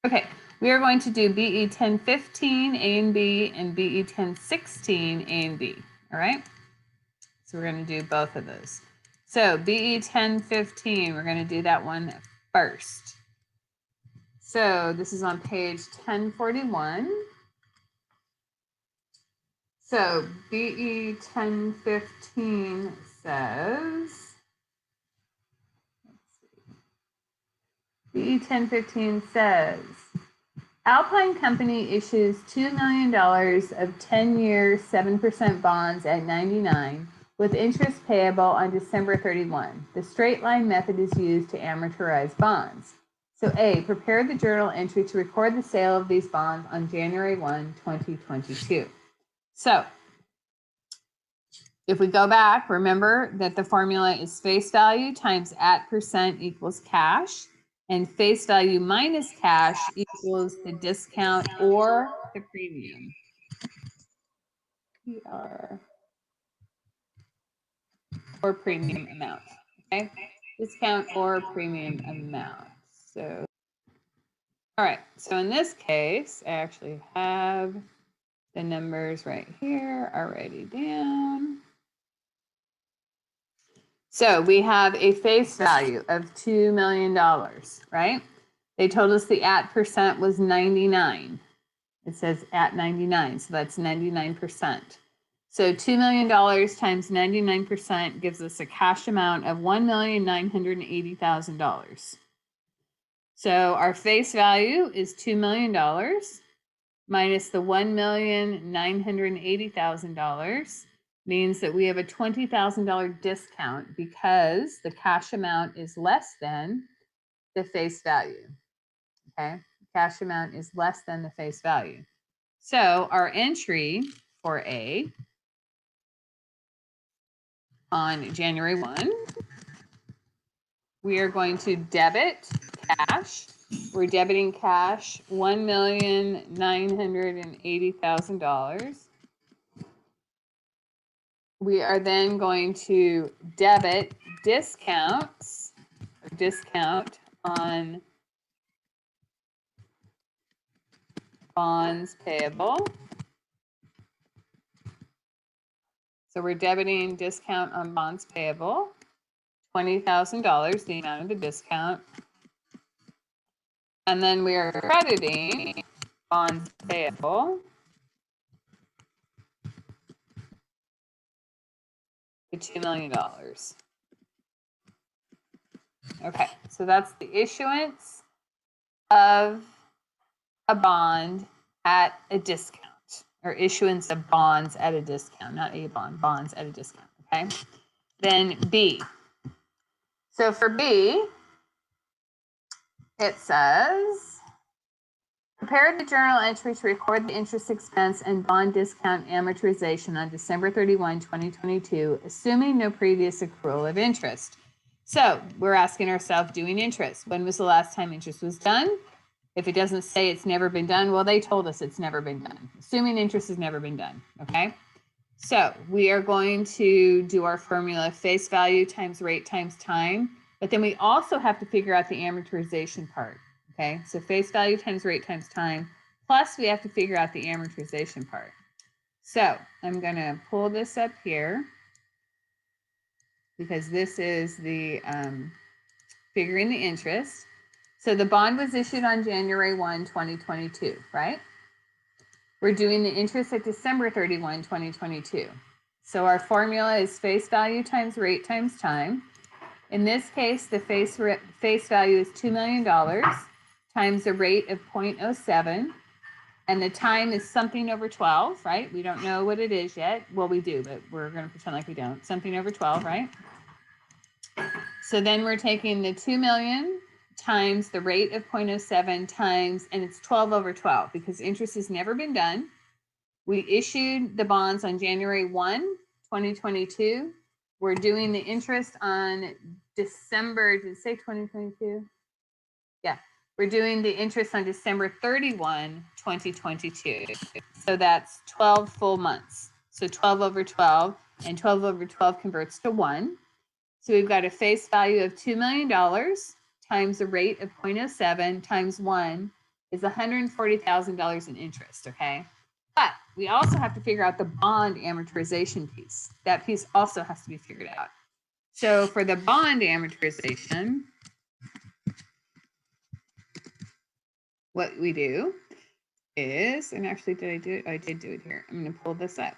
Okay, we are going to do BE 1015 A and B and BE 1016 A and B. All right. So we're going to do both of those. So BE 1015, we're going to do that one first. So this is on page 1041. So BE 1015 says, BE 1015 says, Alpine Company issues $2 million of 10-year 7% bonds at 99 with interest payable on December 31. The straight line method is used to amortize bonds. So A, prepare the journal entry to record the sale of these bonds on January 1, 2022. So if we go back, remember that the formula is face value times at percent equals cash, and face value minus cash equals the discount or the premium. Or premium amount. Okay, discount or premium amount. So, all right. So in this case, I actually have the numbers right here already down. So we have a face value of $2 million, right? They told us the at percent was 99. It says at 99, so that's 99%. So $2 million times 99% gives us a cash amount of $1,980,000. So our face value is $2 million minus the $1,980,000 means that we have a $20,000 discount because the cash amount is less than the face value. Okay, cash amount is less than the face value. So our entry for A on January 1, we are going to debit cash. We're debiting cash $1,980,000. We are then going to debit discounts, or discount on bonds payable. So we're debiting discount on bonds payable, $20,000, the amount of the discount. And then we are crediting bonds payable to $2 million. Okay, so that's the issuance of a bond at a discount, or issuance of bonds at a discount, not a bond, bonds at a discount, okay? Then B. So for B, it says, prepare the journal entry to record the interest expense and bond discount amortization on December 31, 2022, assuming no previous accrual of interest. So we're asking ourselves, doing interest. When was the last time interest was done? If it doesn't say it's never been done, well, they told us it's never been done. Assuming interest has never been done, okay? So we are going to do our formula face value times rate times time, but then we also have to figure out the amortization part, okay? So face value times rate times time, plus we have to figure out the amortization part. So I'm gonna pull this up here because this is the figuring the interest. So the bond was issued on January 1, 2022, right? We're doing the interest at December 31, 2022. So our formula is face value times rate times time. In this case, the face value is $2 million times the rate of 0.07. And the time is something over 12, right? We don't know what it is yet. Well, we do, but we're going to pretend like we don't. Something over 12, right? So then we're taking the 2 million times the rate of 0.07 times, and it's 12 over 12 because interest has never been done. We issued the bonds on January 1, 2022. We're doing the interest on December, did it say 2022? Yeah, we're doing the interest on December 31, 2022. So that's 12 full months. So 12 over 12, and 12 over 12 converts to 1. So we've got a face value of $2 million times the rate of 0.07 times 1 is $140,000 in interest, okay? But we also have to figure out the bond amortization piece. That piece also has to be figured out. So for the bond amortization, what we do is, and actually did I do it? I did do it here. I'm going to pull this up.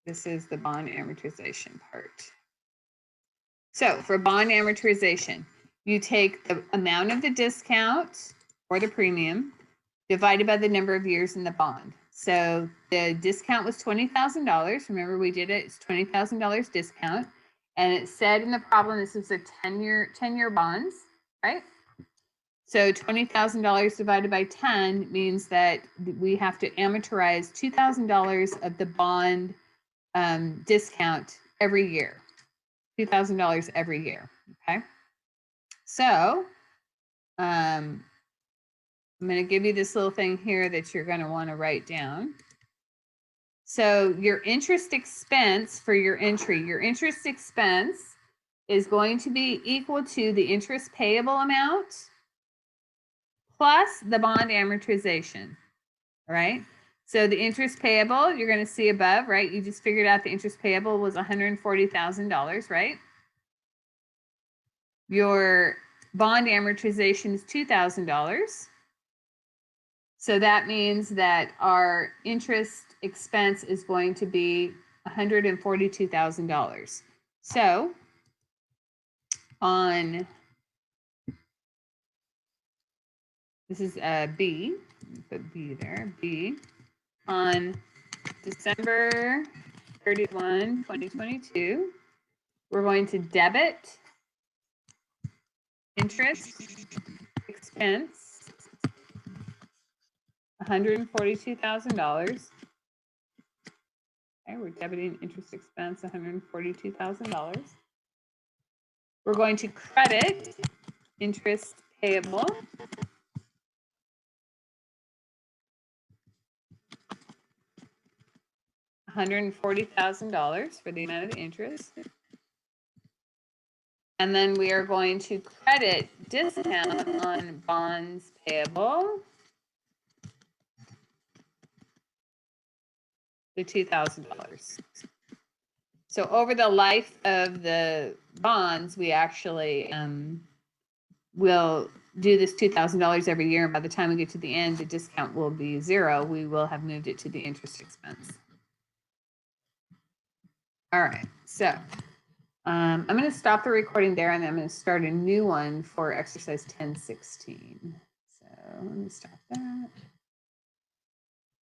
This is the bond amortization part. So for bond amortization, you take the amount of the discount or the premium divided by the number of years in the bond. So the discount was $20,000. Remember we did it, it's $20,000 discount. And it said in the problem, this is a 10-year bonds, right? So $20,000 divided by 10 means that we have to amortize $2,000 of the bond discount every year. $2,000 every year, okay? So I'm going to give you this little thing here that you're going to want to write down. So your interest expense for your entry, your interest expense is going to be equal to the interest payable amount plus the bond amortization, all right? So the interest payable, you're going to see above, right? You just figured out the interest payable was $140,000, right? Your bond amortization is $2,000. So that means that our interest expense is going to be $142,000. So on, this is B, put B there, B, on December 31, 2022, we're going to debit interest expense $142,000. Okay, we're debiting interest expense $142,000. We're going to credit interest payable $140,000 for the amount of the interest. And then we are going to credit discount on bonds payable the $2,000. So over the life of the bonds, we actually will do this $2,000 every year. And by the time we get to the end, the discount will be zero. We will have moved it to the interest expense. All right, so I'm going to stop the recording there, and then I'm going to start a new one for exercise 1016. So let me stop that.